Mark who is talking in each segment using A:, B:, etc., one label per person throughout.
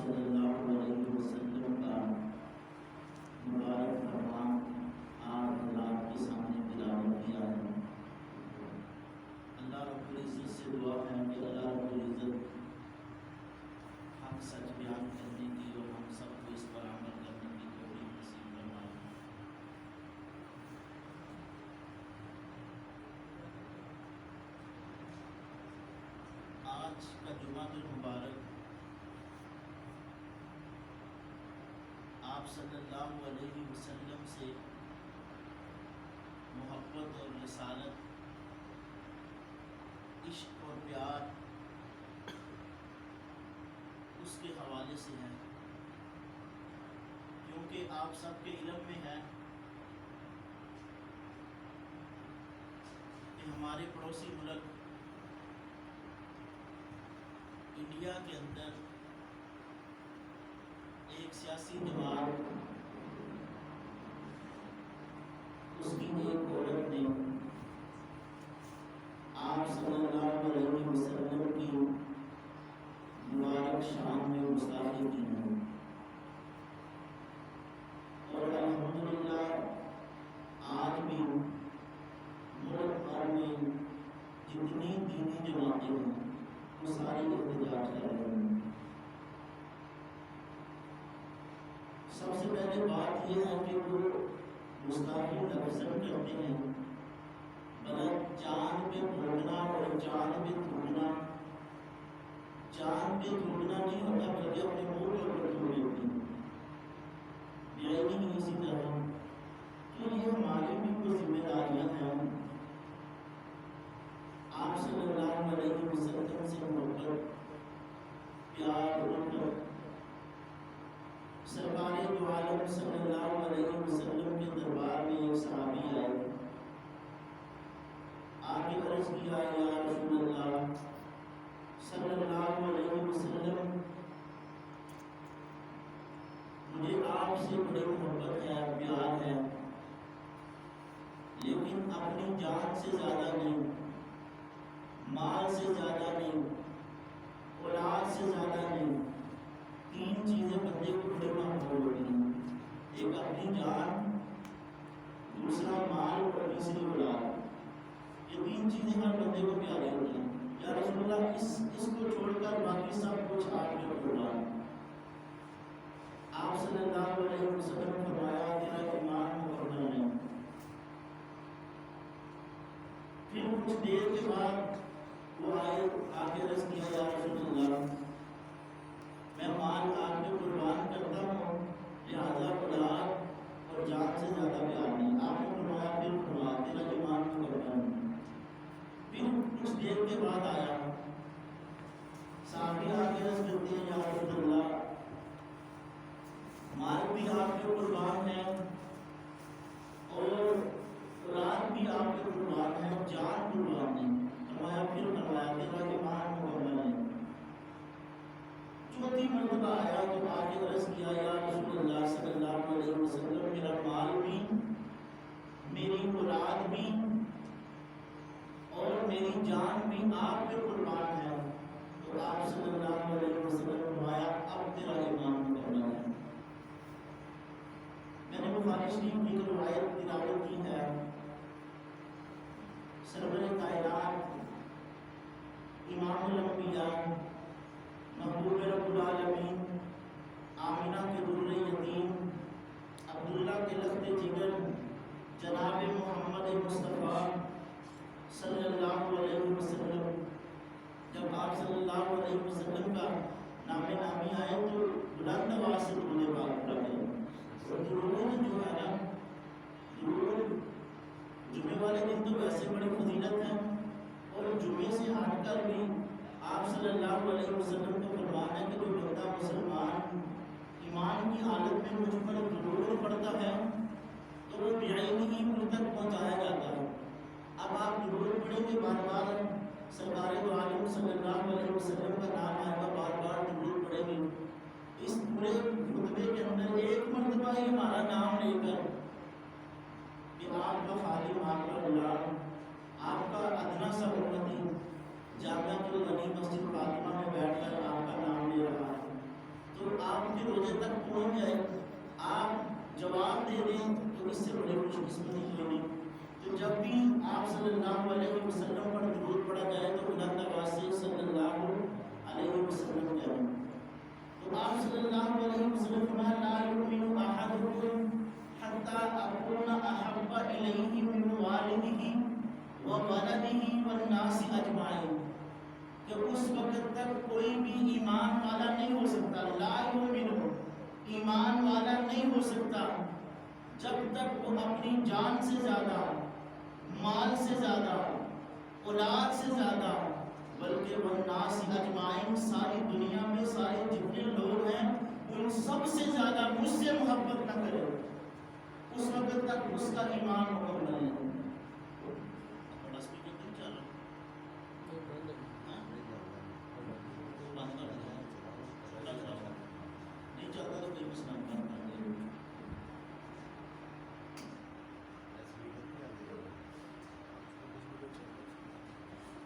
A: صلی اللہ علیہ وسلم کا مبارک فرمان آپ حضرات کے سامنے تلاوت کیا ہے۔ اللہ رب العزت سے دعا ہے کہ اللہ رب العزت حق سچ بیان کرنے کی اور ہم سب کو اس پر عمل کرنے کی توفیق نصیب فرمائے۔ آج کا جمعہ المبارک آپ صلی اللہ علیہ وسلم سے محبت اور رسالت، عشق اور پیار اس کے حوالے سے ہے، کیونکہ آپ سب کے علم میں ہے کہ ہمارے پڑوسی ملک انڈیا کے اندر ایک سیاسی جماعت، اس کی ایک عورت نے آپ صلی اللہ علیہ وسلم کی مبارک شان میں گستاخی کی ہے، اور الحمدللہ آج بھی ملک بھر میں جتنی دینی جماعتیں ہیں وہ ساری احتجاج کر رہے ہیں۔ سب سے پہلے بات یہ ہے کہ وہ گستاخی لفظن کرتے ہیں، غلط چاند پہ بھونکنا اور چاند پہ تھوکنا، چاند پہ تھوکنا نہیں ہوتا بلکہ اپنے منہ کے اوپر تھوک ہوتی ہے، یعنی نہیں اسی طرح۔ تو یہ ہماری بھی کچھ ذمہ داریاں ہیں۔ آپ صلی اللہ علیہ وسلم سے محبت، پیار اور سرکار دو عالم صلی اللہ علیہ وسلم کے دربار میں ایک صحابی آئے، آ کے عرض کیا، یا رسول اللہ صلی اللہ علیہ وسلم، مجھے آپ سے بڑی محبت ہے، پیار ہے، لیکن اپنی جان سے زیادہ نہیں، مال سے زیادہ نہیں، اولاد سے زیادہ نہیں، تین چیزیں بندے کو بڑے محبوب ہوتی ہیں، ایک اپنی جان، دوسرا مال اور تیسری اولاد۔ یہ تین چیزیں ہر بندے کو پیاری ہوتی ہیں۔ یا رسول اللہ اس کو چھوڑ کر باقی سب کچھ آپ کے اوپر ہے۔ آپ صلی اللہ علیہ وسلم نے فرمایا، تیرا ایمان مکمل نہیں۔ پھر کچھ دیر کے بعد وہ آئے، آگے عرض کیا، یا رسول اللہ میں مال آپ کے قربان کرتا ہوں، لہذا اولاد اور جان سے زیادہ پیار نہیں۔ آپ نے فرمایا، پھر فرما، تیرا ایمان مکمل نہیں۔ پھر کچھ دیر کے بعد آیا، صحابی آگے عرض کرتے ہیں، یا رسول اللہ مال بھی آپ کے قربان ہے اور اولاد بھی آپ کے قربان ہے، جان قربان نہیں۔ فرمایا، پھر فرمایا، تیرا ایمان مکمل ہے۔ چوتھی مرتبہ آیا تو آگے عرض کیا، یا رسول اللہ صلی اللہ علیہ وسلم میرا مال بھی، میری اولاد بھی اور میری جان بھی آپ کے قربان ہے۔ تو آپ صلی اللہ علیہ وسلم فرمایا، اب تیرا ایمان مکمل ہے۔ میں نے بخاری شریف کی روایت تلاوت کی ہے، سرور کائنات، امام الانبیاء، محبوب رب العالمین، آمینہ کے در یتیم، عبداللہ کے لخت جگر، جناب محمد مصطفیٰ صلی اللہ علیہ وسلم، جب آپ صلی اللہ علیہ وسلم کا نام نامی آئے تو بلند آواز سے درود پاک پڑھا گیا۔ اور درود جو ہے نا، درود جمعے والے دن تو ویسے بڑی فضیلت ہے، اور جمعے سے ہٹ کر بھی آپ صلی اللہ علیہ وسلم کا فرمان ہے کہ جو بندہ مسلمان ایمان کی حالت میں مجھ پر درود پڑھتا ہے تو وہ بعین ہی مجھ تک پہنچایا جاتا ہے۔ اب آپ درود پڑھیں گے، بار بار سرکار دو عالم صلی اللہ علیہ وسلم کا نام آئے گا، بار بار درود پڑھیں گے، اس پورے خطبے کے اندر ایک مرتبہ ہی ہمارا نام لے کر کہ آپ کا خادم، آپ کا غلام، آپ کا ادنا سا امتی جامعۃ الغنی مسجد فاطمہ میں بیٹھ کر آپ کا نام لے رہا ہے، تو آپ صلی اللہ علیہ وسلم فرمایا لا یؤمن احدکم حتی اکون احب الیہ من والدہ وولدہ والناس اجمعین، کہ اس وقت تک کوئی بھی ایمان والا نہیں ہو سکتا، لا یؤمن ایمان والا نہیں ہو سکتا جب تک وہ اپنی جان سے زیادہ، مال سے زیادہ، اولاد سے زیادہ، بلکہ والناس اجمعین ساری دنیا میں سارے جتنے لوگ ہیں ان سب سے زیادہ مجھ سے محبت نہ کرے، اس وقت تک اس کا ایمان مکمل نہیں۔ بڑا اسپیکر نہیں چل رہا، بند کر دیا، نہیں چلتا تو کوئی مسئلہ بند کر دیا۔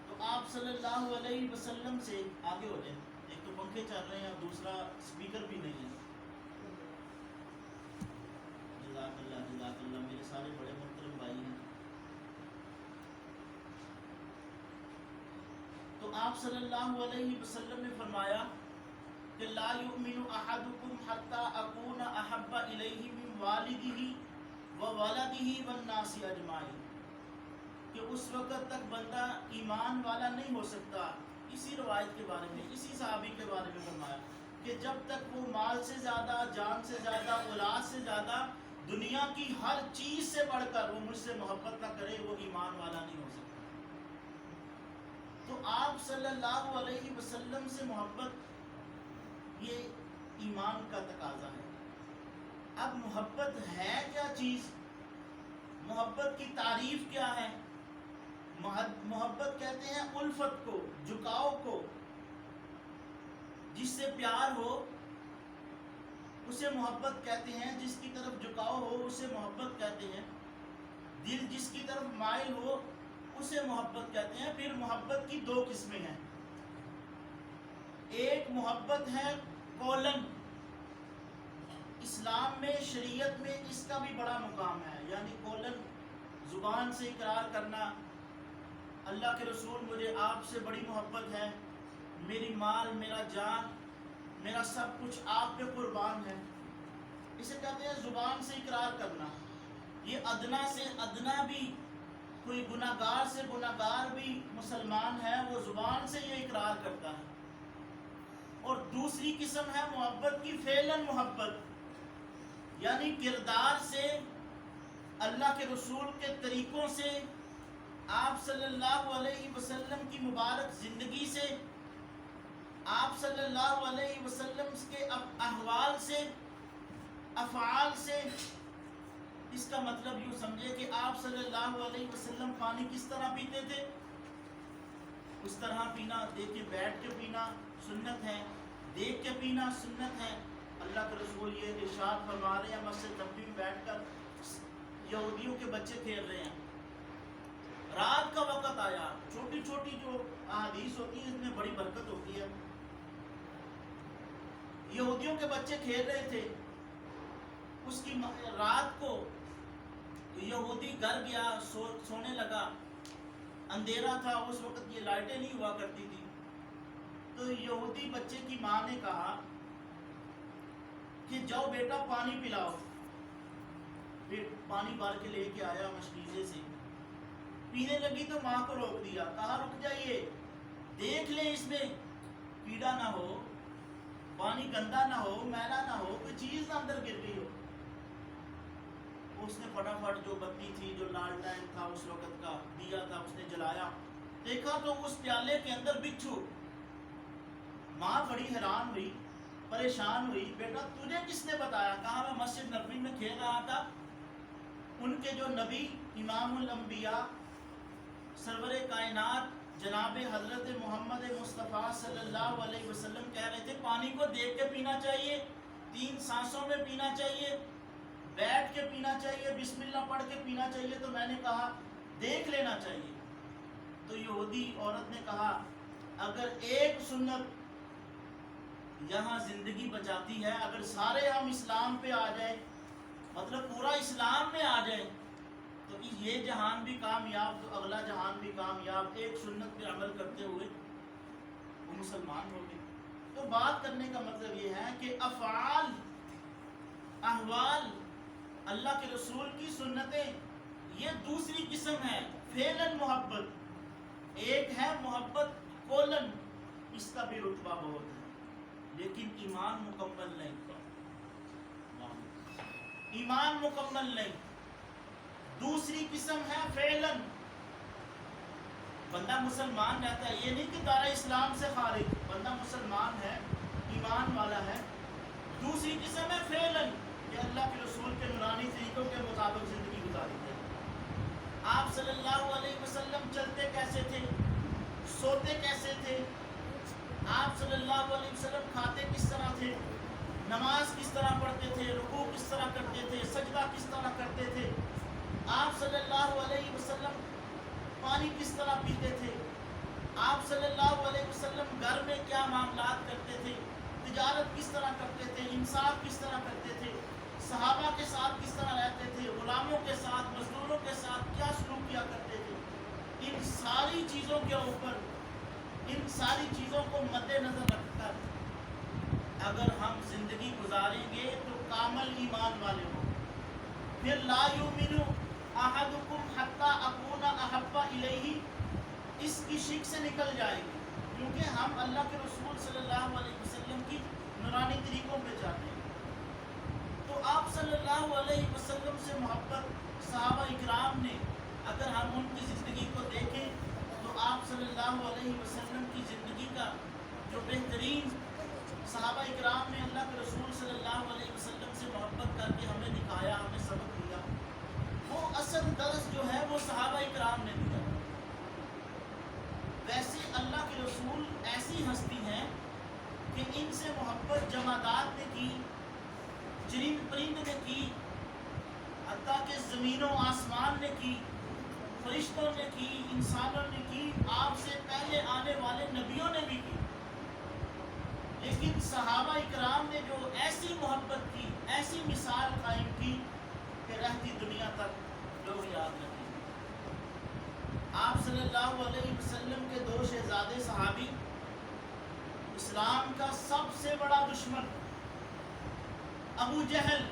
A: تو آپ صلی اللہ علیہ وسلم سے آگے ہو جائیں، ایک تو پنکھے چل رہے ہیں اور دوسرا اسپیکر بھی نہیں ہے۔ جزاک اللہ میرے سارے بڑے محترم بھائی ہیں۔ تو آپ صلی اللہ علیہ وسلم نے فرمایا کہ لا یؤمن احدکم حتی اکون احب الیہ من والدہ وولدہ والناس اجمعین، کہ اس وقت تک بندہ ایمان والا نہیں ہو سکتا، اسی روایت کے بارے میں، اسی صحابی کے بارے میں فرمایا کہ جب تک وہ مال سے زیادہ، جان سے زیادہ، اولاد سے زیادہ، دنیا کی ہر چیز سے بڑھ کر وہ مجھ سے محبت نہ کرے، وہ ایمان والا نہیں ہو سکتا۔ تو آپ صلی اللہ علیہ وسلم سے محبت یہ ایمان کا تقاضا ہے۔ اب محبت ہے کیا چیز؟ محبت کی تعریف کیا ہے؟ محبت کہتے ہیں الفت کو، جھکاؤ کو، جس سے پیار ہو اسے محبت کہتے ہیں، جس کی طرف جھکاؤ ہو اسے محبت کہتے ہیں، دل جس کی طرف مائل ہو اسے محبت کہتے ہیں۔ پھر محبت کی دو قسمیں ہیں، ایک محبت ہے قولن، اسلام میں، شریعت میں اس کا بھی بڑا مقام ہے، یعنی قولن زبان سے اقرار کرنا، اللہ کے رسول مجھے آپ سے بڑی محبت ہے، میری مال، میرا جان، میرا سب کچھ آپ پہ قربان ہے، اسے کہتے ہیں زبان سے اقرار کرنا۔ یہ ادنا سے ادنا بھی، کوئی گناہ گار سے گناہ گار بھی مسلمان ہے، وہ زبان سے یہ اقرار کرتا ہے۔ اور دوسری قسم ہے محبت کی فعلاً محبت، یعنی کردار سے، اللہ کے رسول کے طریقوں سے، آپ صلی اللہ علیہ وسلم کی مبارک زندگی سے، آپ صلی اللہ علیہ وسلم کے احوال سے، افعال سے۔ اس کا مطلب یوں سمجھے کہ آپ صلی اللہ علیہ وسلم پانی کس طرح پیتے تھے، اس طرح پینا، دیکھ کے بیٹھ کے پینا سنت ہے، دیکھ کے پینا سنت ہے۔ اللہ کے رسول یہ ارشاد فرما رہے ہیں، مسجد نبوی میں بیٹھ کر یہودیوں کے بچے کھیل رہے ہیں، رات کا وقت آیا، چھوٹی چھوٹی جو احادیث ہوتی ہیں اس میں بڑی برکت ہوتی ہے۔ یہودیوں کے بچے کھیل رہے تھے، اس کی رات کو یہودی گھر گیا، سونے لگا، اندھیرا تھا، اس وقت یہ لائٹیں نہیں ہوا کرتی تھی، تو یہودی بچے کی ماں نے کہا کہ جاؤ بیٹا پانی پلاؤ۔ پھر پانی بھر کے لے کے آیا مشکیزے سے، پینے لگی تو ماں کو روک دیا، کہا رک جائیے، دیکھ لیں اس میں کیڑا نہ ہو، پانی گندا نہ ہو، میلا نہ ہو، کوئی چیز نہ اندر گر گئی ہو۔ اس نے فٹافٹ جو بتی تھی، جو لالٹین تھا اس وقت کا، دیا تھا، اس نے جلایا، دیکھا تو اس پیالے کے اندر بچھو۔ ماں بڑی حیران ہوئی، پریشان ہوئی، بیٹا تجھے کس نے بتایا؟ کہا میں مسجد نبوی میں کھیل رہا تھا، ان کے جو نبی امام الانبیاء سرور کائنات جناب حضرت محمد مصطفیٰ صلی اللہ علیہ وسلم کہہ رہے تھے پانی کو دیکھ کے پینا چاہیے، 3 سانسوں میں پینا چاہیے، بیٹھ کے پینا چاہیے، بسم اللہ پڑھ کے پینا چاہیے، تو میں نے کہا دیکھ لینا چاہیے۔ تو یہودی عورت نے کہا اگر ایک سنت یہاں زندگی بچاتی ہے، اگر سارے ہم اسلام پہ آ جائیں، مطلب پورا اسلام میں آ جائیں، تو یہ جہان بھی کامیاب تو اگلا جہان بھی کامیاب۔ ایک سنت پہ عمل کرتے ہوئے وہ مسلمان ہو گئے۔ تو بات کرنے کا مطلب یہ ہے کہ افعال، احوال، اللہ کے رسول کی سنتیں، یہ دوسری قسم ہے فعلاً محبت۔ ایک ہے محبت قولاً، اس کا بھی رتبہ بہت ہے، لیکن ایمان مکمل نہیں، ایمان مکمل نہیں۔ دوسری قسم ہے فعلاً، بندہ مسلمان رہتا ہے، یہ نہیں کہ دائرہ اسلام سے خارج، بندہ مسلمان ہے، ایمان والا ہے۔ دوسری قسم ہے فعلاً، کہ اللہ کے رسول کے نورانی طریقوں کے مطابق زندگی گزاری ہے۔ آپ صلی اللہ علیہ وسلم چلتے کیسے تھے، سوتے کیسے تھے، آپ صلی اللہ علیہ وسلم کھاتے کس طرح تھے، نماز کس طرح پڑھتے تھے، رکوع کس طرح کرتے تھے، سجدہ کس طرح کرتے تھے، آپ صلی اللہ علیہ وسلم پانی کس طرح پیتے تھے، آپ صلی اللہ علیہ وسلم گھر میں کیا معاملات کرتے تھے، تجارت کس طرح کرتے تھے، انصاف کس طرح کرتے تھے، صحابہ کے ساتھ کس طرح رہتے تھے، غلاموں کے ساتھ، مزدوروں کے ساتھ کیا سلوک کیا کرتے تھے۔ ان ساری چیزوں کے اوپر، ان ساری چیزوں کو مد نظر رکھ کر اگر ہم زندگی گزاریں گے تو کامل ایمان والے ہوں۔ پھر لا یؤمن احدکم حتی اکون احب الیہ، اس کی شک سے نکل جائے گی، کیونکہ ہم اللہ کے رسول صلی اللہ علیہ وسلم کی نورانی طریقوں پہ چاہتے ہیں۔ تو آپ صلی اللہ علیہ وسلم سے محبت صحابہ اکرام نے، اگر ہم ان کی زندگی کو دیکھیں تو آپ صلی اللہ علیہ وسلم کی زندگی کا جو بہترین صحابہ اکرام نے اللہ کے رسول صلی اللہ علیہ وسلم سے محبت کر کے ہمیں دکھایا، ہمیں سبق دیا، وہ اصل درس جو ہے وہ صحابہ اکرام نے دیا۔ ویسے اللہ کے رسول ایسی ہستی ہیں کہ ان سے محبت جمادات نے کی، چرند پرند نے کی، حتیٰ کہ زمین و آسمان نے کی، فرشتوں نے کی، انسانوں نے کی، آپ سے پہلے آنے والے نبیوں نے بھی کی۔ لیکن صحابہ اکرام نے جو ایسی محبت کی، ایسی مثال قائم کی کہ رہتی دنیا تک لوگ یاد رکھیں۔ آپ صلی اللہ علیہ وسلم کے دو شہزادے صحابی، اسلام کا سب سے بڑا دشمن ابو جہل،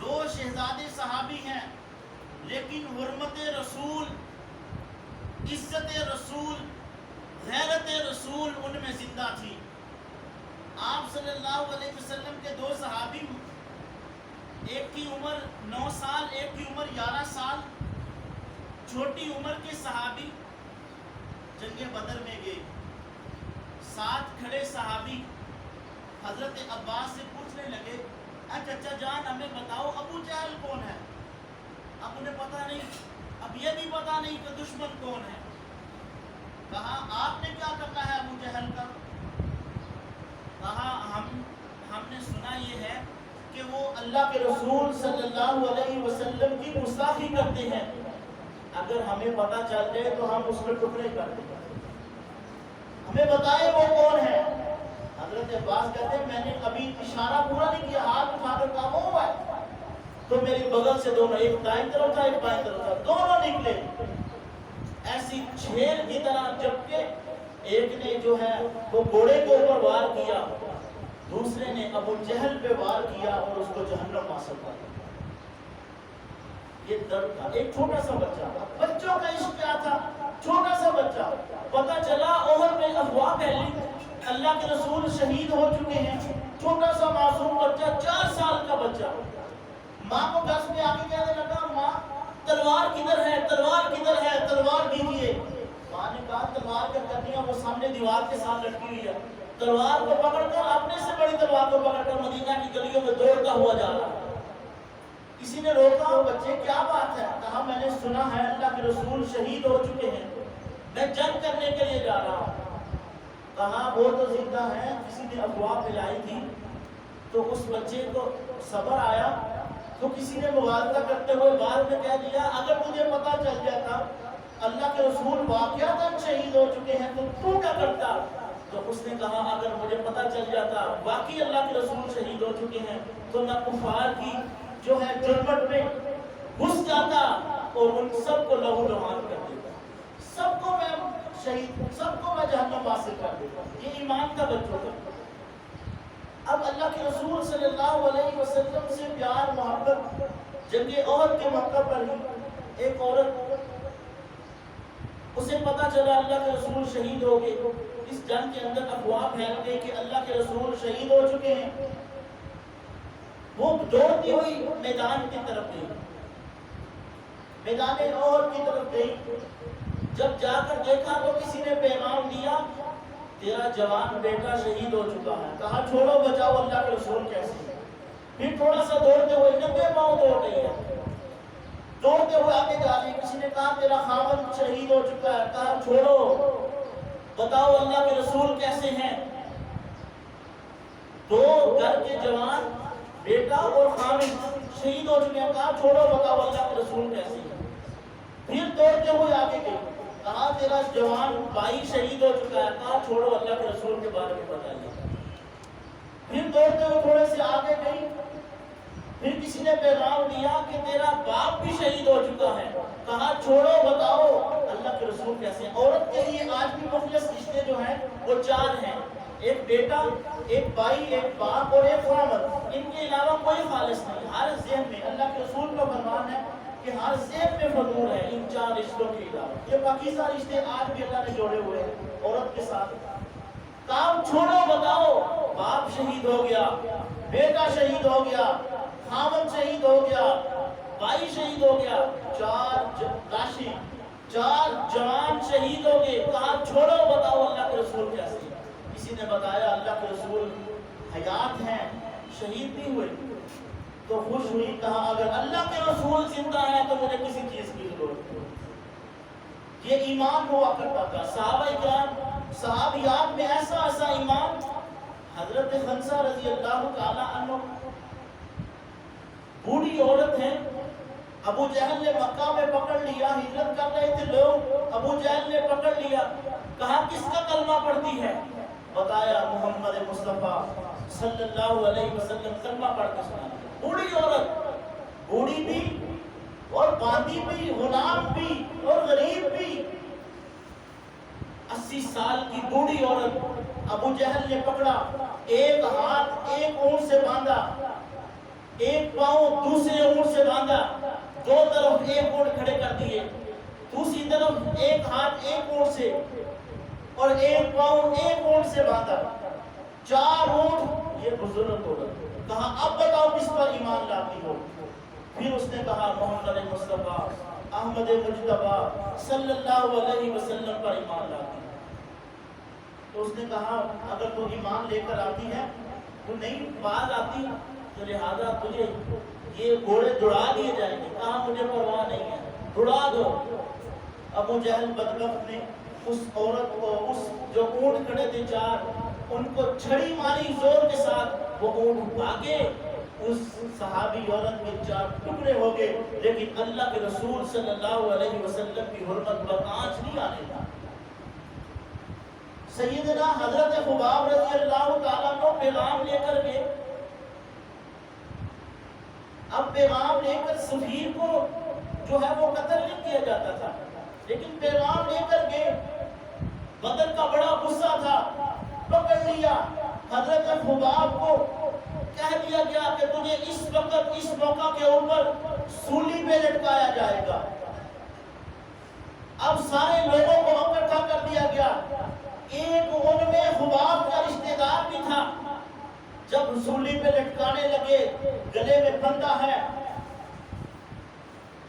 A: دو شہزادے صحابی ہیں، لیکن حرمت رسول، عزت رسول، غیرت رسول ان میں زندہ تھی۔ آپ صلی اللہ علیہ وسلم کے دو صحابی، ایک کی عمر 9 سال، ایک کی عمر 11 سال، چھوٹی عمر کے صحابی جنگ بدر میں گئے۔ ساتھ کھڑے صحابی حضرت عباس سے پوچھنے لگے، اے چچا جان ہمیں بتاؤ ابو جہل کون ہے؟ اب انہیں پتہ نہیں، اب یہ بھی پتہ نہیں کہ دشمن کون ہے۔ کہا آپ نے کیا کرنا ہے ابو جہل کا؟ کہا ہم نے سنا یہ ہے کہ وہ اللہ کے رسول صلی اللہ علیہ وسلم کی گستاخی کرتے ہیں، اگر ہمیں پتہ چل جائے تو ہم اس میں ٹکڑے کر دیں، ہمیں بتائے وہ کون ہے۔ حضرت عباس کہتے ہیں میں نے ابھی اشارہ پورا نہیں کیا، ہاتھ اٹھا کر کہا وہ ہے، تو میری بغل سے دونوں، ایک دائیں طرف تھا ایک بائیں طرف تھا، دونوں نکلے ایسی چھیل کی طرح، جبکہ ایک نے جو ہے وہ گھوڑے کے اوپر وار کیا، دوسرے نے ابو جہل پہ وار کیا اور اس کو جہنم حاصل کر دیا۔ یہ درد تھا، ایک چھوٹا سا بچہ، بچوں کا عشق کیا تھا، چھوٹا سا بچہ، پتہ چلا احد میں افواہ پھیلی، اللہ کے رسول شہید ہو چکے ہیں، چھوٹا سا معصوم بچہ، 4 سال کا بچہ، ماں کو گھر میں آ کے کہنے لگا ماں تلوار کدھر ہے، تلوار کدھر ہے، تلوار دیجیے۔ ماں نے کہا تلوار کیا کرنی ہے، وہ سامنے دیوار کے ساتھ لٹکی ہوئی ہے، تلوار کو پکڑ کر، اپنے سے بڑی تلوار کو پکڑ کر مدینہ کی گلیوں میں دوڑتا ہوا جا رہا ہے۔ کسی نے روکا، وہ بچے کیا بات ہے؟ کہا میں نے سنا ہے اللہ کے رسول شہید ہو چکے ہیں، میں جنگ کرنے کے لیے جا رہا ہوں۔ کہا وہ تو زندہ ہے، کسی نے افواہ پھیلائی تھی۔ تو اس بچے کو صبر آیا تو کسی نے مغالطہ کرتے ہوئے بعد میں کہہ دیا اگر تجھے پتہ چل جاتا اللہ کے رسول واقعات شہید ہو چکے ہیں تو کیا کرتا؟ تو اس نے کہا اگر مجھے پتہ چل جاتا واقعی اللہ کے رسول شہید ہو چکے ہیں تو میں کفار کی جو ہے جرمٹ میں گھس جاتا اور ان سب کو لہو لہان کر دیتا، سب کو میں شہید، سب کو میں جہنم واصل کر دوں گا. یہ ایمان کا بچوں کا. اب اللہ کے رسول صلی اللہ علیہ وسلم سے پیار محبت. جنگ احد کے موقع پر ہی ایک عورت، اسے پتا چلا اللہ کے رسول شہید ہو گئے. اس جنگ کے اندر افواہ پھیل گئی کہ اللہ کے رسول شہید ہو چکے ہیں. وہ دوڑتی ہوئی میدان کی طرف گئی، میدان احد کی طرف گئی. جب جا کر دیکھا تو کسی نے پیغام دیا تیرا جوان بیٹا شہید ہو چکا ہے. کہا چھوڑو بچاؤ اللہ کے رسول کیسے. پھر تھوڑا سا دوڑتے ہوئے ننگے پاؤں دوڑ رہی ہے، دوڑتے ہوئے آگے جا رہی. کسی نے کہا تیرا خاوند شہید ہو چکا ہے. کہا چھوڑو بتاؤ اللہ کے رسول کیسے ہیں. دو گھر کے جوان بیٹا اور خاوند شہید ہو چکے ہیں. کہا چھوڑو بتاؤ اللہ کے رسول کیسے ہیں. پھر دوڑتے ہوئے آگے گئے. کہا تیرا جوان بھائی شہید ہو چکا ہے. کہا چھوڑو اللہ کے رسول کے بارے میں بتائیے. پھر دوڑتے ہوئے تھوڑے سے آگے گئی. پھر کسی نے پیغام دیا کہ تیرا باپ بھی شہید ہو چکا ہے. کہا چھوڑو بتاؤ اللہ کے رسول کیسے ہیں. عورت کے لیے آج بھی مخلص رشتے جو ہیں وہ 4 ہیں، ایک بیٹا، ایک بھائی، ایک باپ اور ایک خاوند. ان کے علاوہ کوئی خالص نہیں. ہر ذہن میں اللہ کے رسول کا فرمان ہے کہ ہر ذہن میں فضول ہے ان 4 رشتوں کے علاوہ. یہ پاکیزہ رشتے آج بھی اللہ نے جوڑے ہوئے ہیں عورت کے ساتھ. کام چھوڑو بتاؤ باپ شہید ہو گیا، بیٹا شہید ہو گیا، خاوند شہید ہو گیا، بھائی شہید ہو گیا، 4 راشی 4 جوان شہید ہو گئے. کہا چھوڑو بتاؤ اللہ کے رسول کیسے. کسی نے بتایا اللہ کے رسول حیات ہیں، شہید نہیں ہوئے. تو خوش ہوئی. کہا اگر اللہ کے رسول زندہ ہے تو مجھے کسی چیز کی ضرورت نہیں. یہ ایمان ہوا کرتا تھا. صحابہ کرام صحابیات میں ایسا ایمان. حضرت خنسہ رضی اللہ تعالی عنہ بوڑھی عورت ہیں. ابو جہل نے مکہ میں پکڑ لیا. ہجرت کر رہے تھے لوگ، ابو جہل نے پکڑ لیا. کہا کس کا کلمہ پڑھتی ہے. بتایا محمد مصطفیٰ صلی اللہ علیہ وسلم کلمہ پڑھ کے سنا. بوڑھی عورت، بوڑھی بھی اور باندھی بھی، غلام بھی اور غریب بھی. 80 سال کی بوڑھی عورت ابو جہل نے پکڑا. ایک ہاتھ ایک اونٹ سے باندھا، ایک پاؤں دوسرے اونٹ سے باندھا. 2 طرف ایک اونٹ کھڑے کر دیے، دوسری طرف ایک ہاتھ ایک اونٹ سے اور ایک پاؤں ایک اونٹ سے باندھا. 4 اونٹ. یہ بزرگ عورت. کہا اب بتاؤ کس پر ایمان لاتی ہو. پھر اس نے کہا محمد مصطفیٰ احمد مجتبیٰ صلی اللہ علیہ وسلم پر ایمان لاتی. تو اس نے کہا اگر تو ایمان لے کر آتی ہے تو نہیں باز آتی تو لہذا تجھے یہ گھوڑے دوڑا دیے جائیں گے. کہا مجھے پرواہ نہیں ہے، دوڑا دو. ابو جہل بدبخت نے اس عورت کو، اس جو اونٹ کھڑے تھے 4، ان کو چھڑی ماری زور کے ساتھ. وہ اونٹ بھاگے، اس صحابی عورت کے 4 ٹکڑے ہو گئے. لیکن اللہ کے رسول صلی اللہ علیہ وسلم کی حرمت پر آنچ نہیں آنے کا. سیدنا حضرت خباب رضی اللہ تعالیٰ کو پیغام لے کر گئے. اب پیغام لے کر سفیر کو جو ہے وہ قتل نہیں کیا جاتا تھا، لیکن پیغام لے کر گئے. بدر کا بڑا غصہ تھا، پکڑ لیا. حضرت خباب کو کہہ دیا گیا کہ تجھے اس وقت اس موقع کے اوپر سولی پہ لٹکایا جائے گا. اب سارے لوگوں کو اکٹھا کر دیا گیا. ایک ان میں خباب کا رشتہ دار بھی تھا. جب سولی پہ لٹکانے لگے، گلے میں بندھا ہے،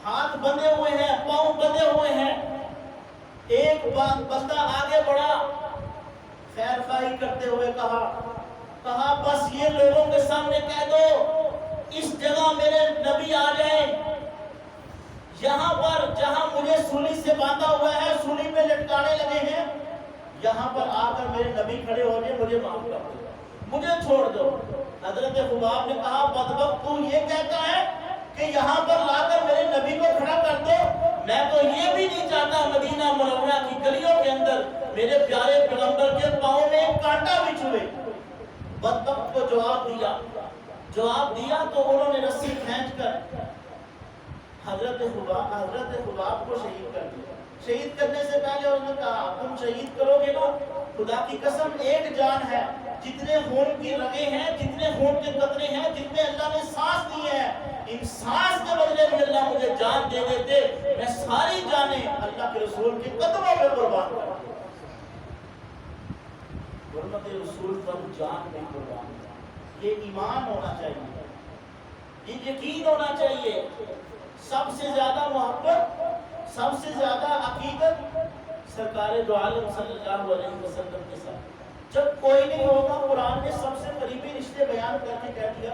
A: ہاتھ بندھے ہوئے ہیں، پاؤں بندھے ہوئے ہیں. ایک بندہ آگے بڑھا، خیر خواہی کرتے ہوئے کہا بس یہ لوگوں کے سامنے کہہ دو اس جگہ میرے نبی آ جائیں. یہاں پر جہاں مجھے سولی سے باندھا ہوا ہے، سولی پہ لٹکانے لگے ہیں، یہاں پر آ کر میرے نبی کھڑے ہو جائیں، مجھے معاف کر دو، مجھے چھوڑ دو. حضرت خباب نے کہا بدبخت تو یہ کہتا ہے کہ یہاں پر لا کر میرے نبی کو کھڑا کر دو. میں تو یہ بھی نہیں چاہتا مدینہ منورہ کی گلیوں کے اندر میرے پیارے پیغمبر کے پاؤں میں ایک کانٹا بھی چھوئے. بدبخت کو جواب دیا تو انہوں نے رسی کھینچ کر حضرت خباب کو شہید کر دیا. شہید کرنے سے پہلے انہوں نے کہا تم شہید کرو گے نا، خدا کی قسم ایک جان ہے، جتنے خون کی رگیں ہیں، جتنے خون کے قطرے ہیں، جتنے اللہ نے سانس دیے ہیں، ان سانس کے بدلے بھی اللہ مجھے جان دے دیتے، میں ساری جانیں اللہ کے رسول کے قدموں پہ قربان کروں۔ حرمت رسول پر جان بھی قربان، یہ ایمان ہونا چاہیے، یہ یقین ہونا چاہیے۔ سب سے زیادہ محبت، سب سے زیادہ عقیدت سرکار دو عالم صلی اللہ علیہ وسلم کے ساتھ۔ جب کوئی نہیں ہوگا، قرآن نے سب سے قریبی رشتے بیان کر کے کہہ دیا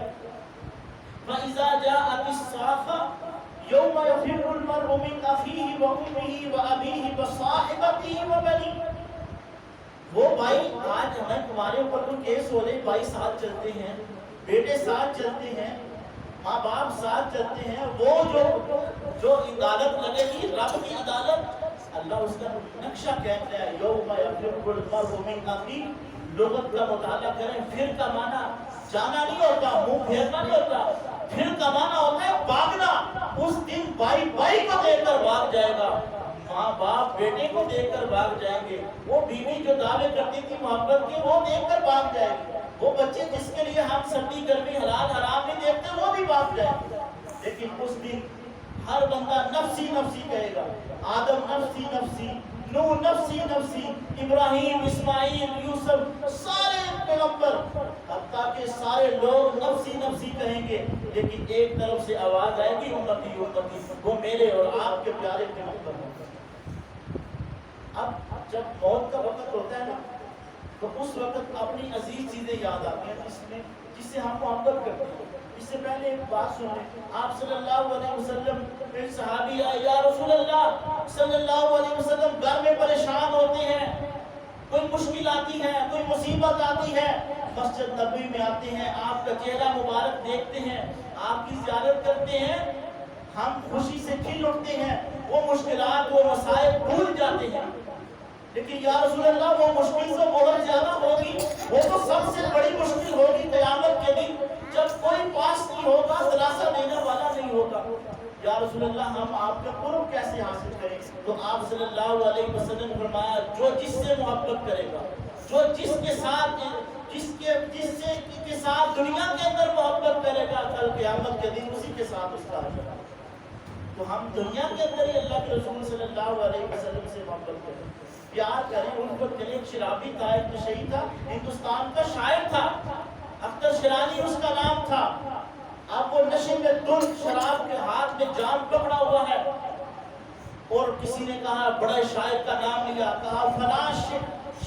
A: وَإِذَا جَاءَتِ الصَّاخَّةُ يَوْمَ يَفِرُّ الْمَرْءُ مِنْ أَخِيهِ وَأُمِّهِ وَأَبِيهِ وَصَاحِبَتِهِ وَبَنِيهِ۔ وہ بھائی آج ہمیں تمہارے اوپر کوئی کیس ہو رہے، بھائی ساتھ چلتے ہیں، بیٹے ساتھ چلتے ہیں، ماں باپ ساتھ چلتے ہیں، وہ جو عدالت لگے گی رب کی عدالت، اللہ اس کا نقشہ کہتا ہے یوم یفر المرء من اخیہ۔ لغت کا مطالعہ کریں، پھر کا معنی جانا نہیں ہوتا، منہ پھیرنا نہیں ہوتا، پھر کا معنی ہوتا ہے بھاگنا۔ اس دن بھائی بھائی کو دیکھ کر بھاگ جائے گا، ماں باپ بیٹے کو دیکھ کر بھاگ جائیں گے، وہ بیوی جو دعوے کرتی تھی محبت کے وہ دیکھ کر بھاگ جائے گی، وہ بچے جس کے لیے ہم سردی گرمی حلال حرام نہیں دیکھتے وہ بھی بھاگ جائیں گے۔ لیکن اس دن ہر بندہ نفسی نفسی کہے گا، آدم نفسی نفسی، نوح نفسی نفسی، ابراہیم، اسماعیل، یوسف، سارے پیغمبر، حتیٰ کہ سارے لوگ نفسی نفسی کہیں گے، لیکن ایک طرف سے آواز آئے گی امتی امتی، وہ میرے اور آپ کے پیارے پیغمبر ہیں۔ اب جب موت کا وقت ہوتا ہے نا تو اس وقت اپنی عزیز چیزیں یاد آتی ہیں جس سے ہم محبت کرتے ہیں۔ اس سے پہلے ایک بات سنیں، آپ صلی اللہ علیہ وسلم ایک صحابی آئے، یا رسول اللہ صلی اللہ علیہ وسلم گھر میں پریشان ہوتے ہیں، کوئی مشکل آتی ہے، کوئی مصیبت آتی ہے، مسجد نبوی میں آتے ہیں، آپ کا چہرہ مبارک دیکھتے ہیں، آپ کی زیارت کرتے ہیں، ہم خوشی سے کھل اٹھتے ہیں، وہ مشکلات وہ مسائل بھول جاتے ہیں۔ لیکن یا رسول اللہ وہ مشکل تو بہت زیادہ ہوگی، وہ تو سب سے بڑی مشکل ہوگی قیامت کے دن جب کوئی پاس نہیں ہوگا، دلاسا دینے والا نہیں ہوگا۔ یا رسول اللہ ہم آپ کا قرب کیسے حاصل کریں؟ تو آپ صلی اللہ علیہ وسلم نے فرمایا جو جس سے محبت کرے گا، جو جس کے ساتھ دنیا کے اندر محبت کرے گا، کل قیامت کے دن اسی کے ساتھ اس کا حشر۔ تو ہم دنیا کے اندر ہی اللہ کے رسول صلی اللہ علیہ وسلم سے محبت کریں، پیار کریں، ان پر کریں۔ ایک شرابی تھا، ایک نشئی تھا، ہندوستان کا شاعر تھا، اختر شیرازی اس کا نام تھا۔ اب وہ نشے میں دھن شراب کے ہاتھ میں جام پکڑا ہوا ہے، اور کسی نے کہا بڑے شاعر کا نام لیا، کہا فلاں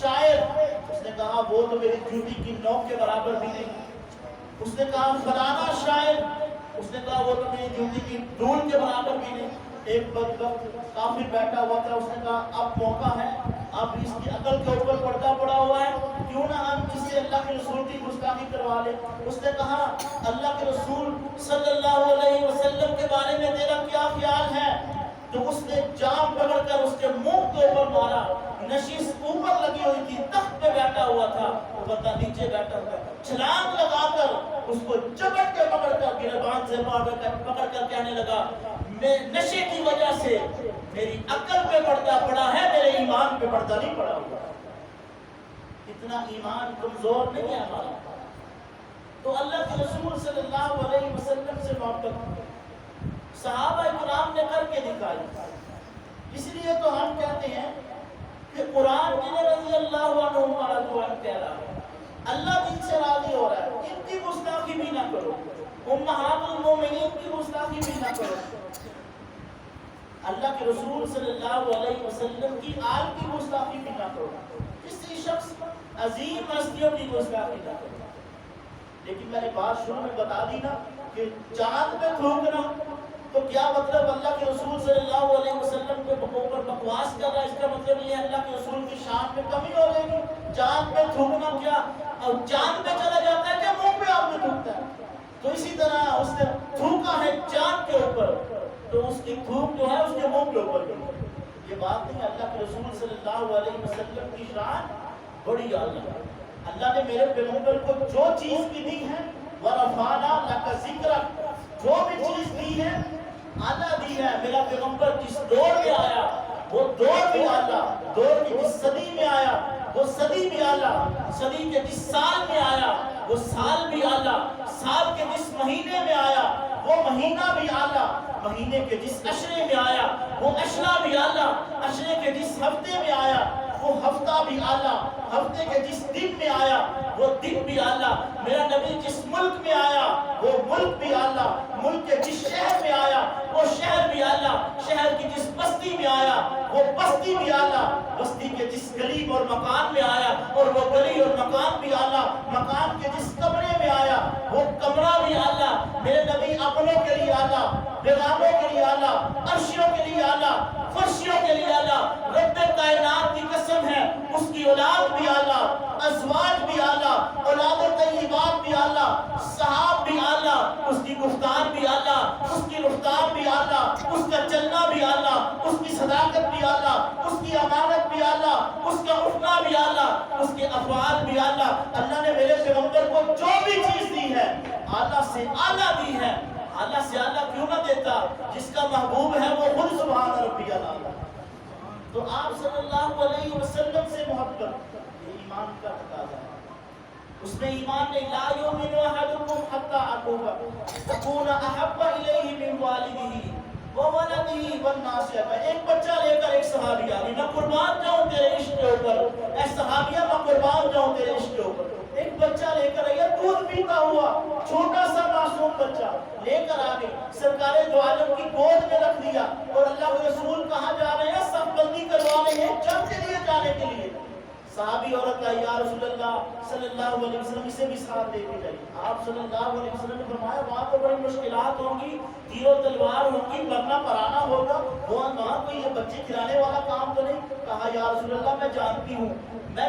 A: شاعر، اس نے کہا وہ تو میری جوتی کی نوک کے برابر بھی نہیں۔ اس نے کہا فلانا شاعر، اس نے کہا وہ تو میری جوتی کی دھول کے برابر بھی نہیں۔ ایک بدبخت کافر بیٹھا ہوا تھا، اس نے کہا اب موقع ہے، اب اس کی عقل کے اوپر پردہ پڑا ہوا ہے، کیوں نہ ہم اس سے اللہ کے رسول کی گستاخی کروا لیں۔ اس نے کہا اللہ کے رسول صلی اللہ علیہ وسلم کے بارے میں تیرا کیا خیال ہے؟ تو اس نے جام پکڑ کر اس کے منہ کے اوپر مارا۔ نشیس اوپر لگی ہوئی تھی، تخت پہ بیٹھا ہوا تھا، وہ بندہ نیچے بیٹھا ہوا، چھلانگ لگا کر اس کو چپٹ کے پکڑ کر گریبان سے پکڑ کر کہنے لگا میں نشے کی وجہ سے میری عقل پہ پردہ پڑا ہے، میرے ایمان پہ پردہ نہیں پڑا ہوا۔ اتنا ایمان کمزور نہیں ہے ہمارا۔ تو اللہ کے رسول صلی اللہ علیہ وسلم سے محبت صحابہ کرام نے کر کے دکھائی۔ اس لیے تو ہم کہتے ہیں کہ قرآن جنہیں رضی اللہ عنہ ہمارا قرآن کہہ رہا ہے، اللہ جن سے راضی ہو رہا ہے، ان کی گستاخی بھی نہ کرو، امہات المومنین کی گستاخی بھی نہ کرو، اللہ کے رسول صلی اللہ علیہ وسلم کی آل کی گستاخی بھی نہ کرو، کسی شخص عظیم ہستیوں کی گستاخی نہ کرو۔ لیکن میں نے بات شروع میں بتا دی نا کہ چاند پہ تھوکنا تو کیا مطلب اللہ کے رسول صلی اللہ علیہ وسلم کے اوپر بکواس کر رہا ہے؟ اس کا مطلب یہ ہے اللہ کے رسول کی شان میں کمی ہو جائے گی۔ چاند پہ تھوکنا کیا، اور چاند پہ چلا جاتا ہے کہ منہ پہ آپ نے تھوکتا ہے؟ تو اسی طرح اس نے تھوکا ہے چاند کے اوپر، تو اس کی تھوک جو ہے اس کے منہ کے اوپر گئی۔ یہ بات نہیں، اللہ کے رسول صلی اللہ علیہ وسلم کی شان بڑی اعلیٰ ہے۔ اللہ نے میرے پیغمبر کو جو چیز بھی دی ہے، وَرَفَعْنَا لَكَ ذِكْرَكَ، جو بھی چیز دی ہے اعلیٰ دی ہے۔ میرا پیغمبر جس دور میں آیا وہ دور بھی اعلیٰ، دور کی جس صدی میں آیا وہ صدی بھی اعلیٰ، صدی کے جس سال میں آیا وہ سال بھی اعلیٰ، سال کے جس مہینے میں آیا وہ مہینہ بھی اعلیٰ، مہینے کے جس عشرے میں آیا وہ عشرہ بھی اعلیٰ، عشرے کے جس ہفتے میں آیا وہ ہفتہ بھی اعلیٰ، ہفتے کے جس دن میں آیا وہ دن بھی اعلیٰ، میرا نبی جس ملک میں آیا وہ ملک بھی اعلیٰ، ملک کے جس شہر میں آیا وہ شہر بھی اعلیٰ، شہر کی جس بستی میں آیا وہ بستی بھی اعلیٰ، بستی کے جس گلی اور مکان میں آیا اور وہ گلی اور مکان بھی اعلیٰ، مکان کے جس کمرے میں آیا وہ کمرہ بھی اعلیٰ، میرے نبی اپنوں کے لیے اعلیٰ، بیگانوں کے لیے اعلیٰ، عرشیوں کے لیے اعلیٰ، فرشیوں کے لیے اعلیٰ، رب کائنات کی قسم ہے اس کی اولاد بھی اعلیٰ، ازواج بھی اعلیٰ، اولاد طیبات بھی اعلیٰ، صحاب بھی اعلیٰ، اس کی گفتار بھی اعلیٰ، اس کی رفتار بھی اعلیٰ، اس کا چلنا بھی اعلیٰ، اس کی صداقت بھی اعلیٰ، اس کی امانت بھی اعلیٰ، اس کا اٹھنا بھی اعلیٰ، اس کے افعال بھی اعلیٰ۔ اللہ نے میرے پیغمبر کو جو بھی چیز دی ہے اعلیٰ سے اعلیٰ دی ہے، اعلیٰ سے اعلیٰ کیوں نہ دیتا؟ جس کا محبوب ہے وہ خود سبحان ربی اعلیٰ۔ تو آپ صلی اللہ علیہ وسلم سے محبت یہ ایمان کا تقاضا ہے۔ اس میں ایمان نہیں، لا یؤمن احدکم حتی اکون احب الیہ من والدہ وولدہ والناس اجمعین۔ ایک بچہ لے کر ایک صحابی آ گئی، میں قربان جاؤں تیرے عشق کے اوپر، اے صحابیہ میں قربان جاؤں تیرے عشق کے اوپر۔ ایک بچہ لے کر آئی، دودھ پیتا ہوا چھوٹا سا معصوم بچہ لے کر آ گئی، سرکار دو عالم کی گود میں رکھ دیا، اور اللہ کے رسول کہاں جا رہے ہیں؟ صف بندی کروا رہے ہیں جنگ کے لیے جانے کے لیے۔ صحابی عورت آئی، یا رسول اللہ صلی اللہ علیہ وسلم اسے بھی ساتھ لے کے جائیے۔ آپ صلی اللہ علیہ وسلم نے فرمایا وہاں تو بڑی مشکلات ہوں گی، تیر و تلوار ہوگی، مرنا پرانا ہوگا، وہاں کوئی یہ بچے کھلانے والا کام تو نہیں؟ کہا یا رسول اللہ میں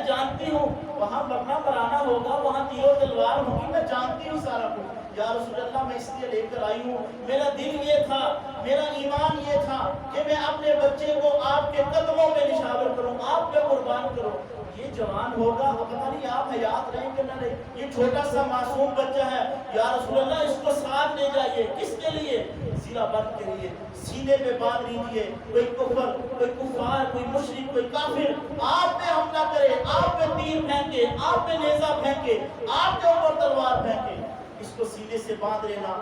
A: جانتی ہوں وہاں مرنا پرانا ہوگا، وہاں تیر و تلوار ہوگی، میں جانتی ہوں سارا کچھ۔ یا رسول اللہ میں اس لیے لے کر آئی ہوں، میرا دل یہ تھا، میرا ایمان یہ تھا کہ میں اپنے بچے کو آپ کے قدموں میں نشاور کروں، آپ پہ قربان کروں۔ یہ جوان ہوگا، پتہ نہیں آپ حیات رہیں کہ نہ رہیں، یہ چھوٹا سا معصوم بچہ ہے، یا رسول اللہ اس کو ساتھ لے جائیے۔ کس کے لیے؟ سیرہ بند کے لیے، سینے پہ باندھ لیجیے، کوئی کفر، کوئی کفار، کوئی مشرک، کوئی کافر آپ پہ حملہ کرے، آپ پہ تیر پھینکے، آپ پہ نیزہ پھینکے، آپ کے اوپر تلوار پھینکے، اس کو سینے سے باندھ لینا،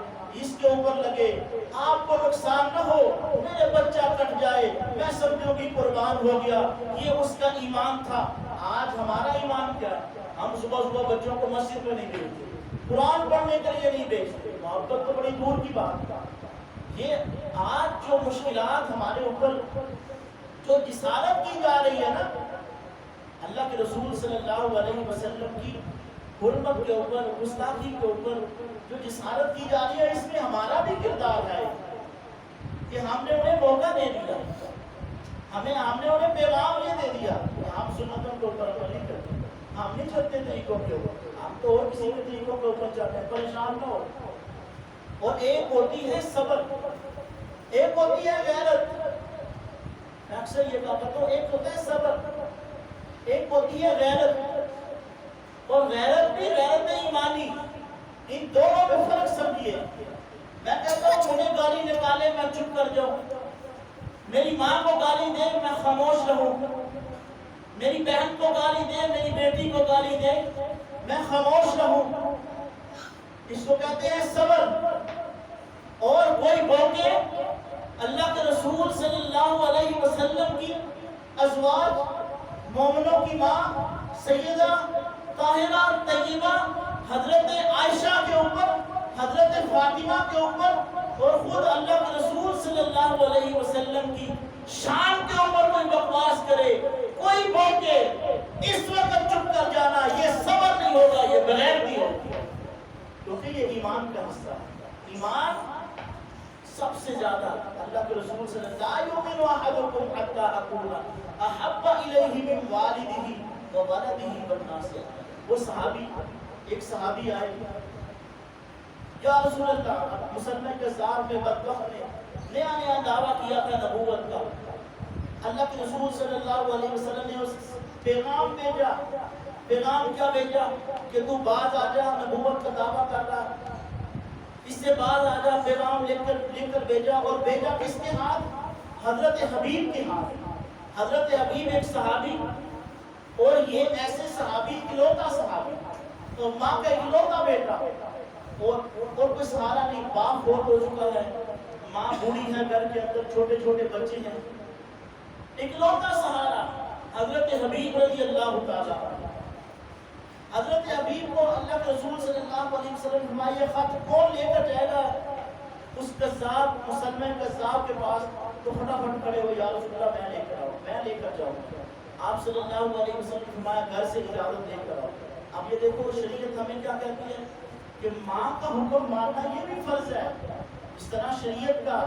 A: اس کے اوپر لگے، آپ کو نقصان نہ ہو، میرے بچہ کٹ جائے، میں سمجھوں گی قربان ہو گیا۔ یہ اس کا ایمان تھا۔ آج ہمارا ایمان کیا ہے؟ ہم صبح صبح بچوں کو مسجد میں نہیں بھیجتے، قرآن پڑھنے کے لیے نہیں بھیجتے، محبت تو بڑی دور کی بات ہے۔ یہ آج جو مشکلات ہمارے اوپر جو جسارت کی جا رہی ہے نا، اللہ کے رسول صلی اللہ علیہ وسلم کی حرمت کے اوپر، گستاخی کے اوپر جو جسارت کی جا رہی ہے، اس میں ہمارا بھی کردار ہے کہ ہم نے انہیں موقع دے دیا، ہم نے انہیں پیغام یہ دے دیا کہ ہم سنتوں کے اوپر عمل نہیں کرتے، ہم نہیں چلتے طریقوں کے اوپر، ہم تو اور کسی کے طریقوں کے اوپر چلتے ہیں، پریشان نہ ہو۔ اور ایک ہوتی ہے صبر، ایک ہوتی ہے غیرت، میں اکثر یہ کہتا ہوں، ایک ہوتا ہے صبر، ایک ہوتی ہے غیرت، اور غیرت بھی غیرت ایمانی، ان دونوں میں فرق سمجھیے۔ میں کہتا ہوں مجھے گالی نکالے میں چپ کر جاؤں، میری ماں کو گالی دے میں خاموش رہوں، میری بہن کو گالی دے، میری بیٹی کو گالی دے میں خاموش رہوں، اس کو کہتے ہیں صبر۔ اور کوئی بوکے، اللہ کے رسول صلی اللہ علیہ وسلم کی ازواج، مومنوں کی ماں سیدہ طاہرہ طیبہ حضرت عائشہ کے اوپر، حضرت فاطمہ کے اوپر، اور خود اللہ کے رسول صلی اللہ علیہ وسلم کی شان کے اوپر کوئی بکواس کرے، کوئی بوکے، اس وقت چپ کر جانا، یہ صبر نہیں ہوگا، یہ بغیرتی ہوگی، کیونکہ یہ ایمان کا حصہ ہے۔ ایمان سب سے زیادہ اللہ کے رسول صلی اللہ علیہ وسلم، لا یؤمن احدکم حتی اکون احب الیہ من والدہ وولدہ والناس اجمعین۔ وہ صحابی، ایک صحابی آئے، یا رسول اللہ، مسلمہ کذاب میں بدبخت نے نیا نیا دعویٰ کیا تھا نبوت کا، اللہ کے رسول صلی اللہ علیہ وسلم نے اس پیغام بھیجا، پیغام کیا بھیجا کہ تو باز آ جا، نبوت کا دعویٰ کر رہا، اس سے باز آ جا، پیغام لکھ کر بھیجا، اور بھیجا کس کے ہاتھ؟ حضرت حبیب کے ہاتھ، حضرت حبیب ایک صحابی، اور یہ ایسے صحابی اکلوتا صحابی، تو ماں کا اکلوتا بیٹا، اور کوئی سہارا نہیں، باپ فوت ہو چکا ہے، ماں بوڑھی ہے، گھر کے اندر چھوٹے چھوٹے بچے ہیں، اکلوتا سہارا حضرت حبیب رضی اللہ تعالیٰ۔ حضرت حبیب کو اللہ کے رسول صلی اللہ علیہ وسلم فرمائے خط کون لے کر جائے گا اس قذاب مسلمہ قذاب کے پاس؟ تو فٹافٹ کھڑے ہو، یا رسول اللہ میں لے کر آؤں، میں لے کر جاؤں۔ آپ صلی اللہ علیہ وسلم فرمایا گھر سے اجازت لے کر آؤ۔ اب یہ دیکھو شریعت ہمیں کیا کہتی ہے کہ ماں کا حکم ماننا یہ بھی فرض ہے، اس طرح شریعت کا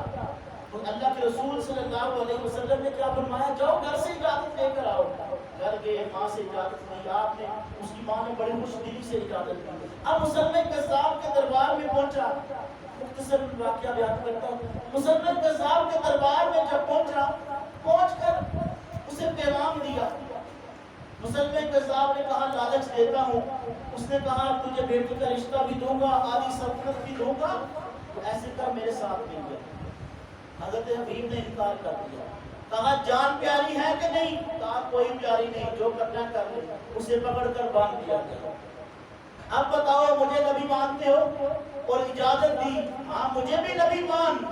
A: اللہ کے رسول صلی اللہ علیہ وسلم نے کیا فرمایا، جاؤ گھر سے اجازت لے کر آؤ۔ گھر گئے، ماں سے اجازت لی، آپ نے، اس کی ماں نے بڑی خوش دلی سے اجازت لی۔ اب مسلمہ قذاب کے دربار میں پہنچا، مختصر واقعہ بیان کرتا ہوں۔ مسلمہ قذاب کے دربار میں جب پہنچا، پہنچ کر اسے پیغام دیا۔ مسلمہ قذاب نے کہا لالچ دیتا ہوں، اس نے کہا تجھے بیٹی کا رشتہ بھی دوں گا، آدھی سلطنت بھی دوں گا، تو ایسے کر میرے ساتھ مل جائے۔ حضرت حبیب نے انکار کر دیا، کہا جان پیاری ہے کہ نہیں؟ کہا کوئی پیاری نہیں، جو کرنا کر لے۔ اسے پکڑ کر باندھ دیا گیا۔ اب بتاؤ مجھے نبی مانتے ہو؟ اور اجازت دی، ہاں مجھے بھی نبی مان،